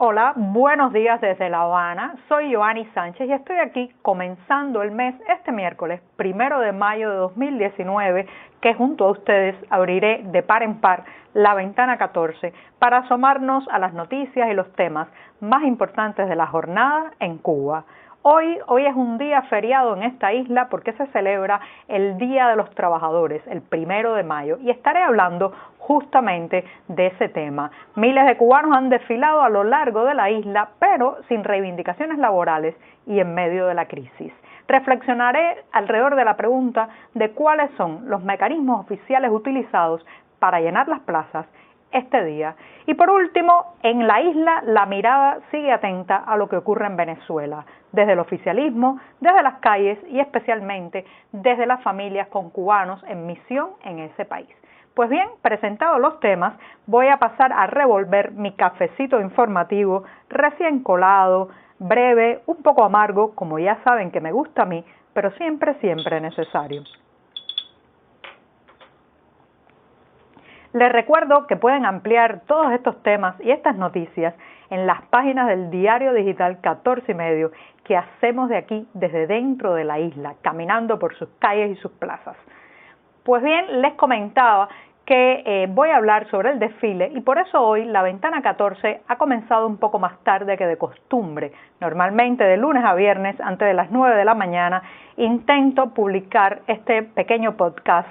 Hola, buenos días desde La Habana. Soy Joanny Sánchez y estoy aquí comenzando el mes este miércoles, 1 de mayo de 2019, que junto a ustedes abriré de par en par la ventana 14 para asomarnos a las noticias y los temas más importantes de la jornada en Cuba. Hoy es un día feriado en esta isla porque se celebra el Día de los Trabajadores, el 1 de mayo, y estaré hablando justamente de ese tema. Miles de cubanos han desfilado a lo largo de la isla, pero sin reivindicaciones laborales y en medio de la crisis. Reflexionaré alrededor de la pregunta de cuáles son los mecanismos oficiales utilizados para llenar las plazas este día. Y por último, en la isla la mirada sigue atenta a lo que ocurre en Venezuela, desde el oficialismo, desde las calles y especialmente desde las familias con cubanos en misión en ese país. Pues bien, presentados los temas, voy a pasar a revolver mi cafecito informativo recién colado, breve, un poco amargo, como ya saben que me gusta a mí, pero siempre necesario. Les recuerdo que pueden ampliar todos estos temas y estas noticias en las páginas del diario digital 14 y medio que hacemos de aquí desde dentro de la isla, caminando por sus calles y sus plazas. Pues bien, les comentaba que voy a hablar sobre el desfile y por eso hoy la ventana 14 ha comenzado un poco más tarde que de costumbre. Normalmente de lunes a viernes antes de las 9 de la mañana intento publicar este pequeño podcast,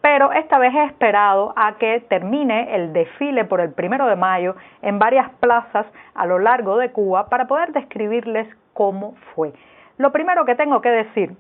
pero esta vez he esperado a que termine el desfile por el 1 de mayo en varias plazas a lo largo de Cuba para poder describirles cómo fue. Lo primero que tengo que decir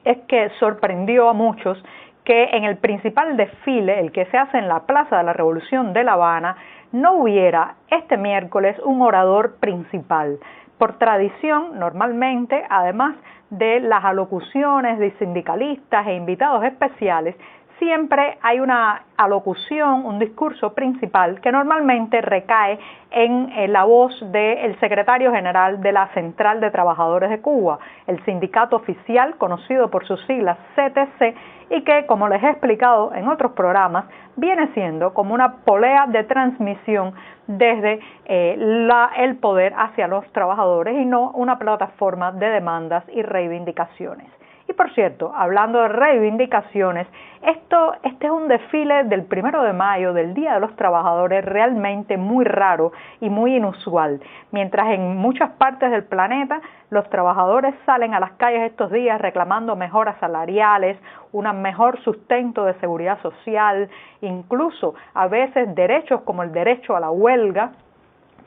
es que sorprendió a muchos que en el principal desfile, el que se hace en la Plaza de la Revolución de La Habana, no hubiera este miércoles un orador principal. Por tradición, normalmente, además de las alocuciones de sindicalistas e invitados especiales, siempre hay una alocución, un discurso principal que normalmente recae en la voz del secretario general de la Central de Trabajadores de Cuba, el sindicato oficial conocido por sus siglas CTC y que, como les he explicado en otros programas, viene siendo como una polea de transmisión desde el poder hacia los trabajadores y no una plataforma de demandas y reivindicaciones. Y por cierto, hablando de reivindicaciones, este es un desfile del 1 de mayo, del Día de los Trabajadores, realmente muy raro y muy inusual. Mientras en muchas partes del planeta los trabajadores salen a las calles estos días reclamando mejoras salariales, un mejor sustento de seguridad social, incluso a veces derechos como el derecho a la huelga,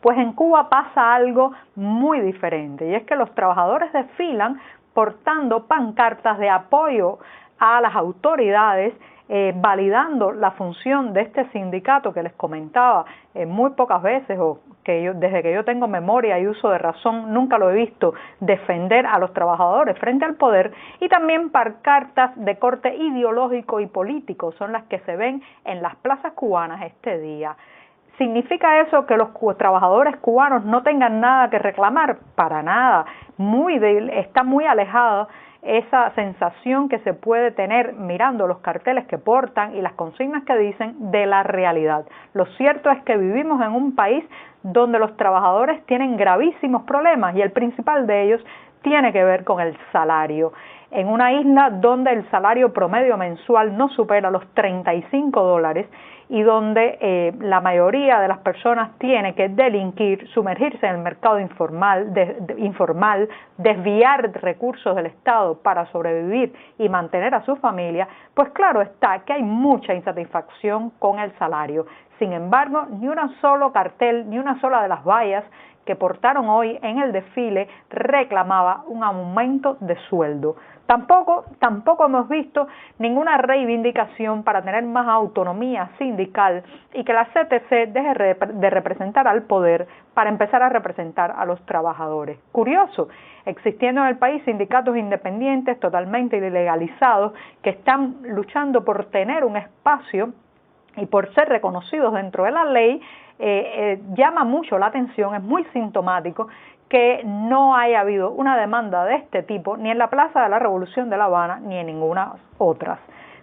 pues en Cuba pasa algo muy diferente y es que los trabajadores desfilan portando pancartas de apoyo a las autoridades, validando la función de este sindicato que les comentaba muy pocas veces, o que desde que yo tengo memoria y uso de razón nunca lo he visto defender a los trabajadores frente al poder, y también pancartas de corte ideológico y político son las que se ven en las plazas cubanas este día. ¿Significa eso que los trabajadores cubanos no tengan nada que reclamar? Para nada. Está muy alejada esa sensación que se puede tener mirando los carteles que portan y las consignas que dicen de la realidad. Lo cierto es que vivimos en un país donde los trabajadores tienen gravísimos problemas y el principal de ellos tiene que ver con el salario. En una isla donde el salario promedio mensual no supera los $35 y donde la mayoría de las personas tiene que delinquir, sumergirse en el mercado informal, desviar recursos del Estado para sobrevivir y mantener a su familia, pues claro está que hay mucha insatisfacción con el salario. Sin embargo, ni un solo cartel, ni una sola de las vallas que portaron hoy en el desfile reclamaba un aumento de sueldo. Tampoco hemos visto ninguna reivindicación para tener más autonomía sindical y que la CTC deje de representar al poder para empezar a representar a los trabajadores. Curioso, existiendo en el país sindicatos independientes totalmente ilegalizados que están luchando por tener un espacio y por ser reconocidos dentro de la ley, llama mucho la atención, es muy sintomático que no haya habido una demanda de este tipo ni en la Plaza de la Revolución de La Habana ni en ninguna otra.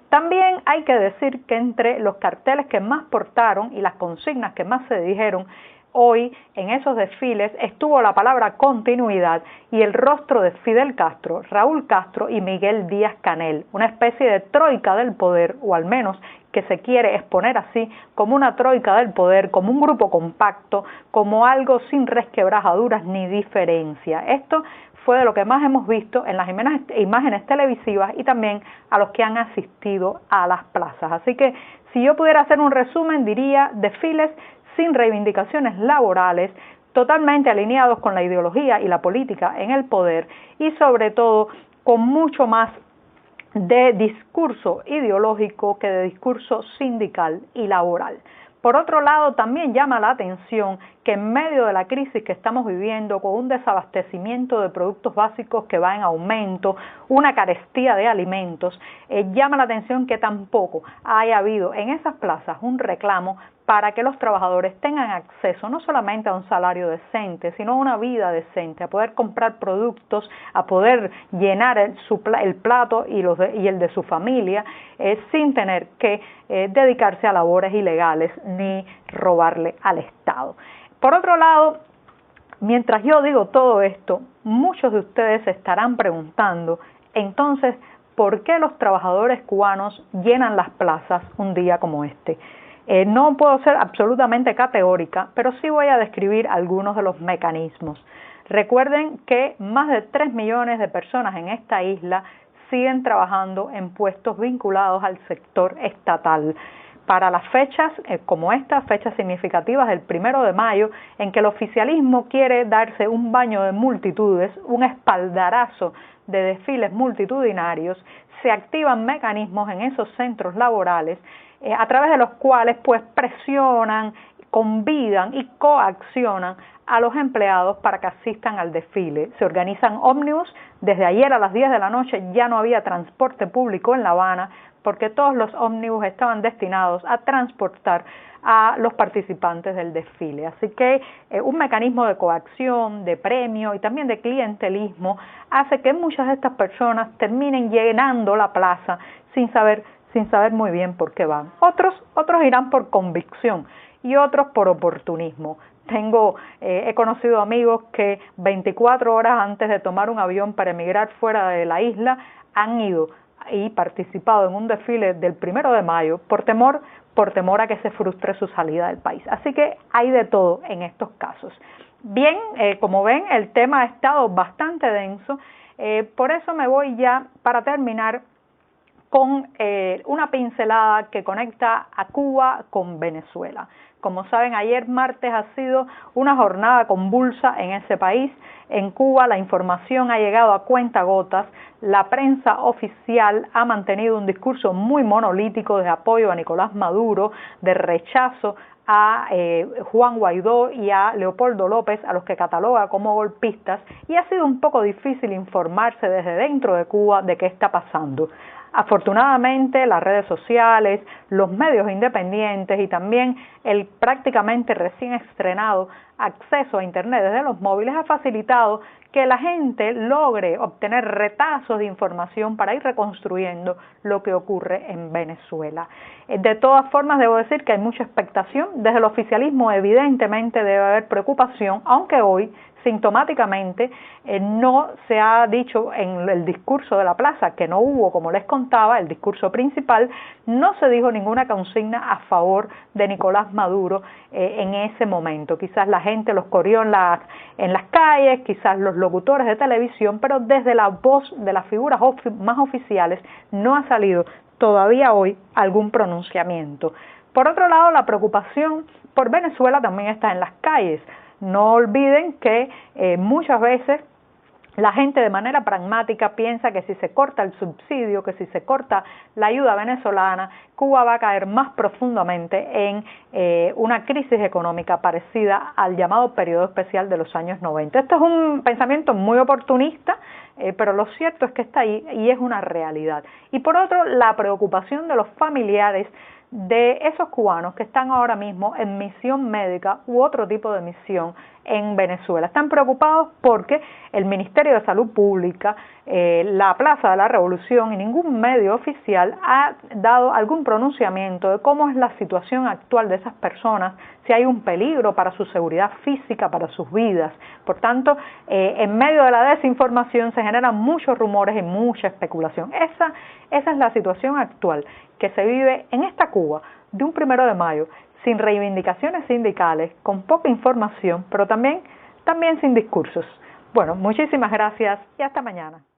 También hay que decir que entre los carteles que más portaron y las consignas que más se dijeron Hoy en esos desfiles estuvo la palabra continuidad y el rostro de Fidel Castro, Raúl Castro y Miguel Díaz-Canel, una especie de troika del poder, o al menos que se quiere exponer así, como una troika del poder, como un grupo compacto, como algo sin resquebrajaduras ni diferencia. Esto fue de lo que más hemos visto en las imágenes televisivas y también a los que han asistido a las plazas. Así que si yo pudiera hacer un resumen, diría desfiles sin reivindicaciones laborales, totalmente alineados con la ideología y la política en el poder y sobre todo con mucho más de discurso ideológico que de discurso sindical y laboral. Por otro lado, también llama la atención que en medio de la crisis que estamos viviendo, con un desabastecimiento de productos básicos que va en aumento, una carestía de alimentos, llama la atención que tampoco haya habido en esas plazas un reclamo para que los trabajadores tengan acceso no solamente a un salario decente, sino a una vida decente, a poder comprar productos, a poder llenar el plato y el de su familia, sin tener que dedicarse a labores ilegales ni robarle al Estado. Por otro lado, mientras yo digo todo esto, muchos de ustedes se estarán preguntando, entonces, ¿por qué los trabajadores cubanos llenan las plazas un día como este? No puedo ser absolutamente categórica, pero sí voy a describir algunos de los mecanismos. Recuerden que más de 3 millones de personas en esta isla siguen trabajando en puestos vinculados al sector estatal. Para las fechas como estas, fechas significativas del 1 de mayo, en que el oficialismo quiere darse un baño de multitudes, un espaldarazo de desfiles multitudinarios, se activan mecanismos en esos centros laborales a través de los cuales pues presionan, convidan y coaccionan a los empleados para que asistan al desfile. Se organizan ómnibus, desde ayer a las 10 de la noche ya no había transporte público en La Habana porque todos los ómnibus estaban destinados a transportar a los participantes del desfile. Así que un mecanismo de coacción, de premio y también de clientelismo hace que muchas de estas personas terminen llenando la plaza sin saber muy bien por qué van. Otros irán por convicción y otros por oportunismo. He conocido amigos que 24 horas antes de tomar un avión para emigrar fuera de la isla han ido y participado en un desfile del 1 de mayo por temor a que se frustre su salida del país. Así que hay de todo en estos casos. Bien, como ven, el tema ha estado bastante denso, por eso me voy ya para terminar con una pincelada que conecta a Cuba con Venezuela. Como saben, ayer martes ha sido una jornada convulsa en ese país. En Cuba la información ha llegado a cuentagotas. La prensa oficial ha mantenido un discurso muy monolítico de apoyo a Nicolás Maduro, de rechazo a Juan Guaidó y a Leopoldo López, a los que cataloga como golpistas, y ha sido un poco difícil informarse desde dentro de Cuba de qué está pasando. Afortunadamente, las redes sociales, los medios independientes y también el prácticamente recién estrenado acceso a Internet desde los móviles ha facilitado que la gente logre obtener retazos de información para ir reconstruyendo lo que ocurre en Venezuela. De todas formas, debo decir que hay mucha expectación. Desde el oficialismo evidentemente debe haber preocupación, aunque hoy sintomáticamente no se ha dicho en el discurso de la plaza, que no hubo, como les contaba, el discurso principal, no se dijo ninguna consigna a favor de Nicolás Maduro en ese momento. Quizás la gente los corrió en las calles, quizás los locutores de televisión, pero desde la voz de las figuras más oficiales no ha salido todavía hoy algún pronunciamiento. Por otro lado, la preocupación por Venezuela también está en las calles. No olviden que muchas veces la gente de manera pragmática piensa que si se corta el subsidio, que si se corta la ayuda venezolana, Cuba va a caer más profundamente en una crisis económica parecida al llamado periodo especial de los años 90. Esto es un pensamiento muy oportunista, pero lo cierto es que está ahí y es una realidad. Y por otro, la preocupación de los familiares de esos cubanos que están ahora mismo en misión médica u otro tipo de misión en Venezuela. Están preocupados porque el Ministerio de Salud Pública, la Plaza de la Revolución y ningún medio oficial ha dado algún pronunciamiento de cómo es la situación actual de esas personas, si hay un peligro para su seguridad física, para sus vidas. Por tanto, en medio de la desinformación se generan muchos rumores y mucha especulación. Esa es la situación actual que se vive en esta Cuba de un 1 de mayo, sin reivindicaciones sindicales, con poca información, pero también sin discursos. Bueno, muchísimas gracias y hasta mañana.